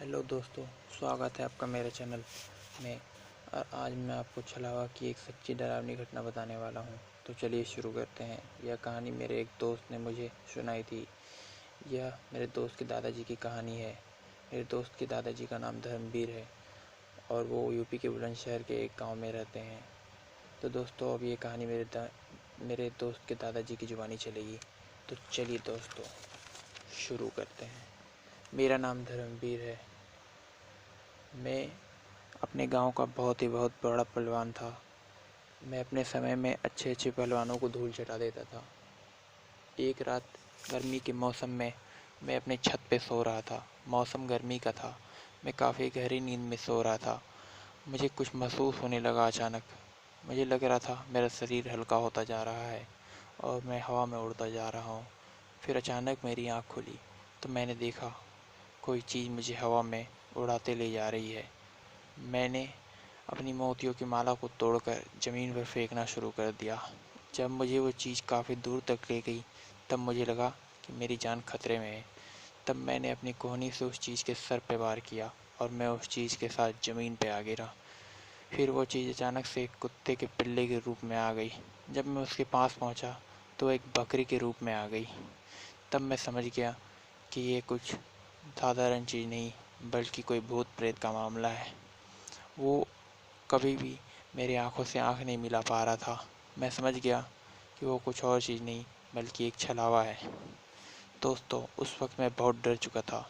Hello दोस्तों, स्वागत है आपका मेरे चैनल में। और आज मैं आपको छलावा की एक सच्ची डरावनी घटना बताने वाला हूं। तो चलिए शुरू करते हैं। यह कहानी मेरे एक दोस्त ने मुझे सुनाई थी। यह मेरे दोस्त के दादाजी की कहानी है। मेरे दोस्त के दादाजी का नाम धर्मवीर है और वो यूपी के बुलंदशहर के एक गांव में रहते हैं। तो दोस्तों, अब ये कहानी मेरे दोस्त के दादाजी की ज़ुबानी चलेगी। तो चलिए दोस्तों, शुरू करते हैं। मेरा नाम धर्मवीर है। मैं अपने गांव का बहुत बड़ा पहलवान था। मैं अपने समय में अच्छे पहलवानों को धूल चटा देता था। एक रात गर्मी के मौसम में मैं अपने छत पे सो रहा था। मौसम गर्मी का था। मैं काफ़ी गहरी नींद में सो रहा था। मुझे कुछ महसूस होने लगा अचानक। मुझे लग रहा था मेरा शरीर हल्का होता जा रहा है और मैं हवा में उड़ता जा रहा हूँ। फिर अचानक मेरी आँख खुली तो मैंने देखा कोई चीज़ मुझे हवा में उड़ाते ले जा रही है। मैंने अपनी मोतियों की माला को तोड़कर ज़मीन पर फेंकना शुरू कर दिया। जब मुझे वो चीज़ काफ़ी दूर तक ले गई तब मुझे लगा कि मेरी जान खतरे में है। तब मैंने अपनी कोहनी से उस चीज़ के सर पे वार किया और मैं उस चीज़ के साथ ज़मीन पे आ गिरा। फिर वो चीज़ अचानक से एक कुत्ते के पिल्ले के रूप में आ गई। जब मैं उसके पास पहुंचा तो एक बकरी के रूप में आ गई। तब मैं समझ गया कि ये कुछ साधारण चीज़ नहीं बल्कि कोई भूत प्रेत का मामला है। वो कभी भी मेरी आंखों से आंख नहीं मिला पा रहा था। मैं समझ गया कि वो कुछ और चीज़ नहीं बल्कि एक छलावा है। दोस्तों, उस वक्त मैं बहुत डर चुका था।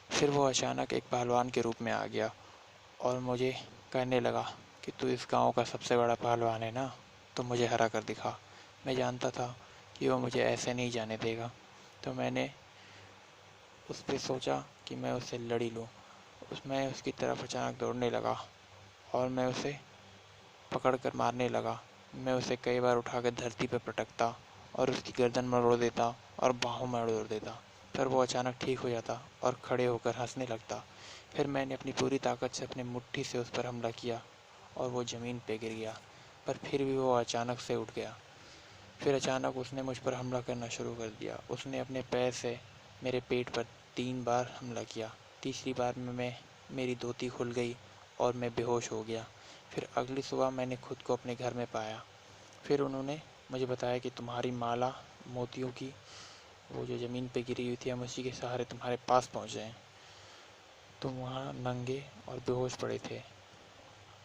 फिर वो अचानक एक पहलवान के रूप में आ गया और मुझे कहने लगा कि तू इस गांव का सबसे बड़ा पहलवान है ना, तो मुझे हरा कर दिखा। मैं जानता था कि वो मुझे ऐसे नहीं जाने देगा, तो मैंने उस पर सोचा कि मैं उससे लड़ी लूँ। मैं उसकी तरफ अचानक दौड़ने लगा और मैं उसे पकड़ कर मारने लगा। मैं उसे कई बार उठाकर धरती पर पटकता और उसकी गर्दन मरोड़ देता और बाहों में मरोड़ देता। फिर वो अचानक ठीक हो जाता और खड़े होकर हंसने लगता। फिर मैंने अपनी पूरी ताकत से अपनी मुट्ठी से उस पर हमला किया और वो ज़मीन पे गिर गया। पर फिर भी वो अचानक से उठ गया। फिर अचानक उसने मुझ पर हमला करना शुरू कर दिया। उसने अपने पैर से मेरे पेट पर 3 बार हमला किया। तीसरी बार में मेरी धोती खुल गई और मैं बेहोश हो गया। फिर अगली सुबह मैंने खुद को अपने घर में पाया। फिर उन्होंने मुझे बताया कि तुम्हारी माला मोतियों की वो जो ज़मीन पे गिरी हुई थी, हम उसी के सहारे तुम्हारे पास पहुँचे हैं। तुम वहाँ नंगे और बेहोश पड़े थे।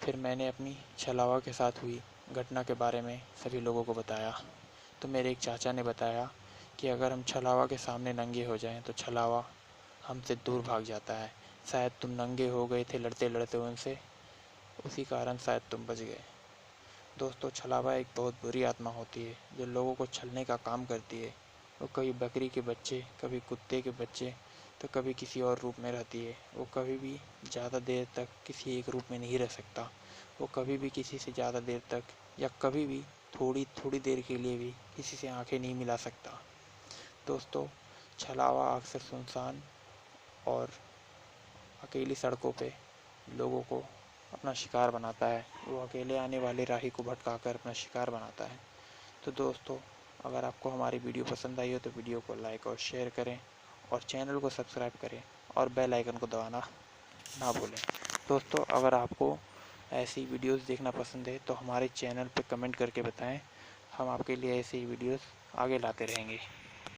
फिर मैंने अपनी छलावा के साथ हुई घटना के बारे में सभी लोगों को बताया। तो मेरे एक चाचा ने बताया कि अगर हम छलावा के सामने नंगे हो जाएं तो छलावा हमसे दूर भाग जाता है। शायद तुम नंगे हो गए थे लड़ते लड़ते उनसे, उसी कारण शायद तुम बच गए। दोस्तों, छलावा एक बहुत बुरी आत्मा होती है जो लोगों को छलने का काम करती है। वो कभी बकरी के बच्चे, कभी कुत्ते के बच्चे, तो कभी किसी और रूप में रहती है। वो कभी भी ज़्यादा देर तक किसी एक रूप में नहीं रह सकता। वो कभी भी किसी से ज़्यादा देर तक या कभी भी थोड़ी थोड़ी देर के लिए भी किसी से आंखें नहीं मिला सकता। दोस्तों, छलावा अक्सर सुनसान और अकेली सड़कों पे लोगों को अपना शिकार बनाता है। वो अकेले आने वाले राही को भटकाकर अपना शिकार बनाता है। तो दोस्तों, अगर आपको हमारी वीडियो पसंद आई हो तो वीडियो को लाइक और शेयर करें और चैनल को सब्सक्राइब करें और बेल आइकन को दबाना ना भूलें। दोस्तों, अगर आपको ऐसी वीडियोस देखना पसंद है तो हमारे चैनल पर कमेंट करके बताएं। हम आपके लिए ऐसी वीडियोस आगे लाते रहेंगे।